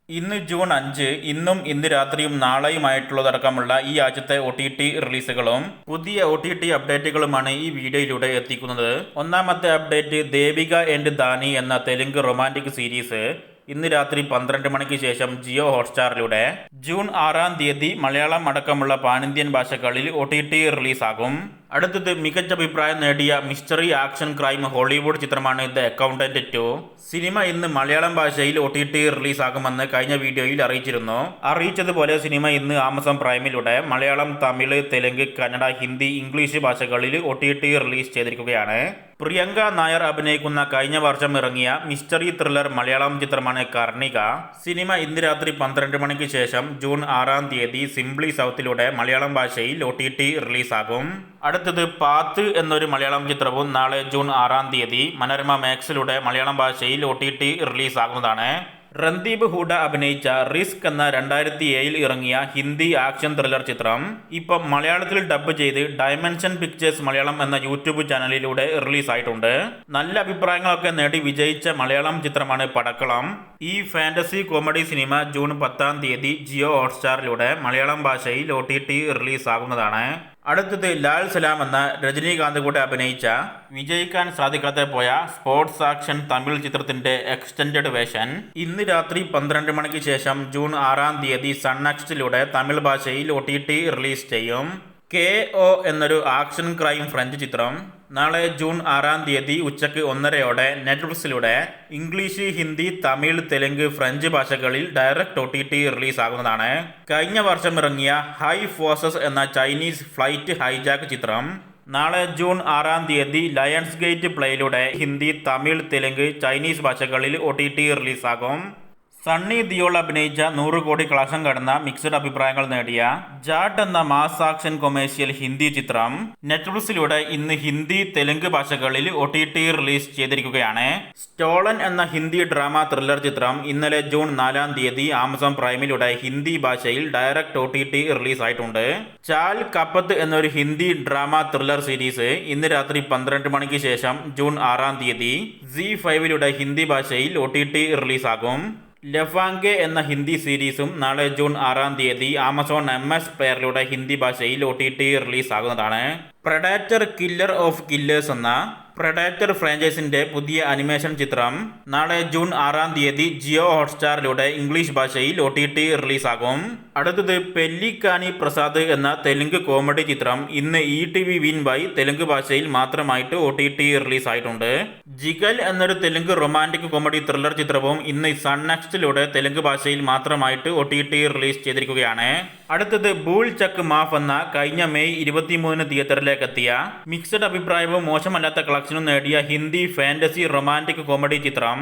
ഇന്ന് ജൂൺ 5 ഇന്ന് രാത്രിയും നാളെയുമായിട്ടുള്ളതടക്കമുള്ള ഈ ആഴ്ചത്തെ OTT റിലീസുകളും പുതിയ OTT അപ്ഡേറ്റുകളുമാണ് ഈ വീഡിയോയിലൂടെ എത്തിക്കുന്നത്. ഒന്നാമത്തെ അപ്ഡേറ്റ്, ദേവിക ആൻഡ് ദാനി എന്ന തെലുങ്ക് റൊമാൻറ്റിക് സീരീസ് ഇന്ന് രാത്രി 12 മണിക്ക് ശേഷം ജിയോ ഹോട്ട്സ്റ്റാറിലൂടെ ജൂൺ 6 മലയാളം അടക്കമുള്ള പാനിന്ത്യൻ ഭാഷകളിൽ OTT റിലീസാകും. അടുത്തത്, മികച്ച അഭിപ്രായം നേടിയ മിസ്റ്ററി ആക്ഷൻ ക്രൈം ഹോളിവുഡ് ചിത്രമാണ് ദ അക്കൗണ്ടന്റ് 2. സിനിമ ഇന്ന് മലയാളം ഭാഷയിൽ OTT റിലീസാകുമെന്ന് കഴിഞ്ഞ വീഡിയോയിൽ അറിയിച്ചതുപോലെ സിനിമ ഇന്ന് ആമസോൺ പ്രൈമിലൂടെ മലയാളം, തമിഴ്, തെലുങ്ക്, കന്നഡ, ഹിന്ദി, ഇംഗ്ലീഷ് ഭാഷകളിൽ OTT റിലീസ് ചെയ്തിരിക്കുകയാണ്. പ്രിയങ്ക നായർ അഭിനയിക്കുന്ന കഴിഞ്ഞ വർഷം ഇറങ്ങിയ മിസ്റ്ററി ത്രില്ലർ മലയാളം ചിത്രമാണ് കർണിക. സിനിമ ഇന്ന് രാത്രി 12 മണിക്ക് ശേഷം ജൂൺ 6 സിംപ്ലി സൗത്തിലൂടെ മലയാളം ഭാഷയിൽ OTT റിലീസാകും. അടുത്തത്, പാത്ത് എന്നൊരു മലയാളം ചിത്രവും നാളെ ജൂൺ 6 മനോരമ മാക്സിലൂടെ മലയാളം ഭാഷയിൽ OTT റിലീസാകുന്നതാണ്. രൺദീപ് ഹൂഡ അഭിനയിച്ച റിസ്ക് എന്ന 2007 ഇറങ്ങിയ ഹിന്ദി ആക്ഷൻ ത്രില്ലർ ചിത്രം ഇപ്പം മലയാളത്തിൽ ഡബ് ചെയ്ത് ഡയമെൻഷൻ പിക്ചേഴ്സ് മലയാളം എന്ന യൂട്യൂബ് ചാനലിലൂടെ റിലീസായിട്ടുണ്ട്. നല്ല അഭിപ്രായങ്ങളൊക്കെ നേടി വിജയിച്ച മലയാളം ചിത്രമാണ് പടക്കളം. ഈ ഫാന്റസി കോമഡി സിനിമ ജൂൺ 10 ജിയോ ഹോട്ട്സ്റ്റാറിലൂടെ മലയാളം ഭാഷയിൽ OTT റിലീസാകുന്നതാണ്. അടുത്തത്, ലാൽ സലാം എന്ന രജനീകാന്ത് കൂടെ അഭിനയിച്ച വിജയിക്കാൻ സാധിക്കാതെ പോയ സ്പോർട്സ് ആക്ഷൻ തമിഴ് ചിത്രത്തിന്റെ എക്സ്റ്റൻഡഡ് വേർഷൻ ഇന്ന് രാത്രി 12 മണിക്ക് ശേഷം ജൂൺ 6 സൺ നെക്സ്റ്റിലൂടെ തമിഴ് ഭാഷയിൽ OTT റിലീസ് ചെയ്യും. KO എന്നൊരു ആക്ഷൻ ക്രൈം ഫ്രഞ്ച് ചിത്രം നാളെ ജൂൺ 6 ഉച്ചയ്ക്ക് 1:30 നെറ്റ്ഫ്ലിക്സിലൂടെ ഇംഗ്ലീഷ്, ഹിന്ദി, തമിഴ്, തെലുങ്ക്, ഫ്രഞ്ച് ഭാഷകളിൽ ഡയറക്റ്റ് OTT റിലീസാകുന്നതാണ്. കഴിഞ്ഞ വർഷം ഇറങ്ങിയ ഹൈ ഫോഴ്സസ് എന്ന ചൈനീസ് ഫ്ലൈറ്റ് ഹൈജാക്ക് ചിത്രം നാളെ ജൂൺ 6 ലയൺസ് ഗേറ്റ് പ്ലേയിലൂടെ ഹിന്ദി, തമിഴ്, തെലുങ്ക്, ചൈനീസ് ഭാഷകളിൽ OTT റിലീസാകും. സണ്ണി ദിയോൾ അഭിനയിച്ച 100 കോടി കളക്ഷൻ കടന്ന മിക്സഡ് അഭിപ്രായങ്ങൾ നേടിയ ജാട്ട് എന്ന മാസ് ആക്ഷൻ കൊമേഴ്ഷ്യൽ ഹിന്ദി ചിത്രം നെറ്റ്ഫ്ലിക്സിലൂടെ ഇന്ന് ഹിന്ദി, തെലുങ്ക് ഭാഷകളിൽ OTT റിലീസ് ചെയ്തിരിക്കുകയാണ്. സ്റ്റോളൻ എന്ന ഹിന്ദി ഡ്രാമ ത്രില്ലർ ചിത്രം ഇന്നലെ ജൂൺ 4 ആമസോൺ പ്രൈമിലൂടെ ഹിന്ദി ഭാഷയിൽ ഡയറക്റ്റ് OTT റിലീസായിട്ടുണ്ട്. ചാൽ കപ്പത്ത് എന്നൊരു ഹിന്ദി ഡ്രാമ ത്രില്ലർ സീരീസ് ഇന്ന് രാത്രി 12 മണിക്ക് ശേഷം ജൂൺ 6 ZEE5 ഹിന്ദി ഭാഷയിൽ OTT റിലീസാകും. ലഫാംഗെ എന്ന ഹിന്ദി സീരീസും നാളെ ജൂൺ 6 ആമസോൺ MS പ്ലെയറിലൂടെ ഹിന്ദി ഭാഷയിൽ OTT റിലീസാകുന്നതാണ്. പ്രഡാറ്റർ കില്ലർ ഓഫ് കില്ലേഴ്സ് എന്ന പ്രഡാറ്റർ ഫ്രാഞ്ചൈസിന്റെ പുതിയ അനിമേഷൻ ചിത്രം നാളെ ജൂൺ 6 ജിയോ ഹോട്ട്സ്റ്റാറിലൂടെ ഇംഗ്ലീഷ് ഭാഷയിൽ OTT റിലീസാകും. അടുത്തത്, പെല്ലിക്കാനി പ്രസാദ് എന്ന തെലുങ്ക് കോമഡി ചിത്രം ഇന്ന് ETV വിൻ ബൈ തെലുങ്ക് ഭാഷയിൽ മാത്രമായിട്ട് OTT റിലീസായിട്ടുണ്ട്. ജിഗൽ എന്നൊരു തെലുങ്ക് റൊമാൻറ്റിക് കോമഡി ത്രില്ലർ ചിത്രവും ഇന്ന് സൺ നെക്സ്റ്റിലൂടെ തെലുങ്ക് ഭാഷയിൽ മാത്രമായിട്ട് OTT റിലീസ് ചെയ്തിരിക്കുകയാണ്. അടുത്തത്, ബൂൾ ചക്ക് മാഫ് എന്ന കഴിഞ്ഞ മെയ് 23 തിയേറ്ററിലേക്ക് എത്തിയ മിക്സഡ് അഭിപ്രായവും മോശമല്ലാത്ത കളക്ഷനും നേടിയ ഹിന്ദി ഫാന്റസി റൊമാൻറ്റിക് കോമഡി ചിത്രം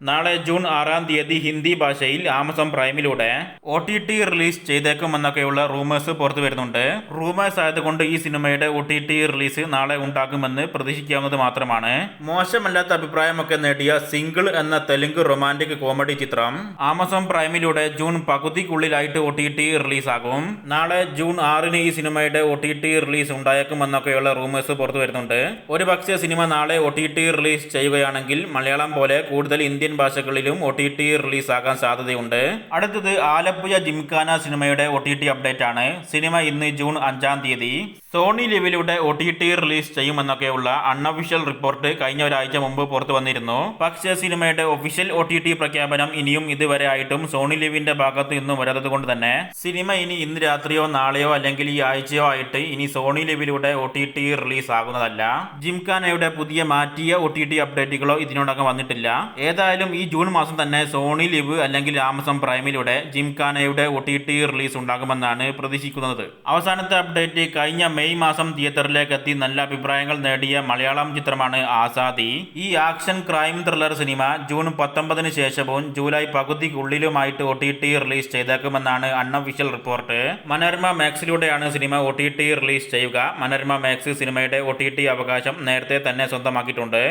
നാളെ ജൂൺ 6 ഹിന്ദി ഭാഷയിൽ ആമസോൺ പ്രൈമിലൂടെ OTT റിലീസ് ചെയ്തേക്കുമെന്നൊക്കെയുള്ള റൂമേഴ്സ് പുറത്തു വരുന്നുണ്ട്. റൂമേഴ്സ് ആയതുകൊണ്ട് ഈ സിനിമയുടെ OTT റിലീസ് നാളെ ഉണ്ടാകുമെന്ന് പ്രതീക്ഷിക്കാവുന്നത് മാത്രമാണ്. മോശമല്ലാത്ത അഭിപ്രായമൊക്കെ നേടിയ സിംഗിൾ എന്ന തെലുങ്ക് റൊമാൻറ്റിക് കോമഡി ചിത്രം ആമസോൺ പ്രൈമിലൂടെ ജൂൺ പകുതിക്കുള്ളിലായിട്ട് OTT റിലീസാകും. നാളെ ജൂൺ 6 ഈ സിനിമയുടെ OTT റിലീസ് ഉണ്ടായേക്കുമെന്നൊക്കെയുള്ള റൂമേഴ്സ് പുറത്തു വരുന്നുണ്ട്. ഒരുപക്ഷെ സിനിമ നാളെ OTT റിലീസ് ചെയ്യുകയാണെങ്കിൽ മലയാളം പോലെ കൂടുതൽ ഇന്ത്യൻ ഭാഷകളിലും OTT റിലീസാകാൻ സാധ്യതയുണ്ട്. അടുത്തത്, ആലപ്പുഴ ജിംഖാന സിനിമയുടെ OTT അപ്ഡേറ്റ് ആണ്. സിനിമ ഇന്ന് ജൂൺ 5 സോണി ലിവിലൂടെ OTT റിലീസ് ചെയ്യുമെന്നൊക്കെയുള്ള അൺഒഫീഷ്യൽ റിപ്പോർട്ട് കഴിഞ്ഞ ഒരാഴ്ച മുമ്പ് പുറത്തു വന്നിരുന്നു. പക്ഷേ സിനിമയുടെ ഒഫീഷ്യൽ OTT പ്രഖ്യാപനം ഇനിയും ഇതുവരെ ആയിട്ടും സോണി ലിവിന്റെ ഭാഗത്ത് നിന്നും വരാത്തത് കൊണ്ട് തന്നെ സിനിമ ഇന്ന് രാത്രിയോ നാളെയോ അല്ലെങ്കിൽ ഈ ആഴ്ചയോ ആയിട്ട് ഇനി സോണി ലിവിലൂടെ OTT റിലീസ് ആകുന്നതല്ല. ജിംഖാനയുടെ പുതിയ മാറ്റിയ OTT അപ്ഡേറ്റുകളോ ഇതിനോടകം വന്നിട്ടില്ല. ഏതായാലും ഈ ജൂൺ മാസം തന്നെ സോണി ലിവ് അല്ലെങ്കിൽ ആമസോൺ പ്രൈമിലൂടെ ജിംഖാനയുടെ OTT റിലീസ് ഉണ്ടാകുമെന്നാണ് പ്രതീക്ഷിക്കുന്നത്. അവസാനത്തെ അപ്ഡേറ്റ്, കഴിഞ്ഞ മെയ് മാസം തിയേറ്ററിലേക്ക് എത്തി നല്ല അഭിപ്രായങ്ങൾ നേടിയ മലയാളം ചിത്രമാണ് ആസാദി. ഈ ആക്ഷൻ ക്രൈം ത്രില്ലർ സിനിമ ജൂൺ 19 ശേഷവും ജൂലൈ പകുതിക്കുള്ളിലുമായിട്ട് OTT റിലീസ് ചെയ്തേക്കുമെന്നാണ് അൺഒഫീഷ്യൽ റിപ്പോർട്ട്. മനോരമ മാക്സിലൂടെയാണ് സിനിമ OTT റിലീസ് ചെയ്യുക. മനോരമ മാക്സ് സിനിമയുടെ OTT അവകാശം നേരത്തെ തന്നെ സ്വന്തമാക്കിയിട്ടുണ്ട്.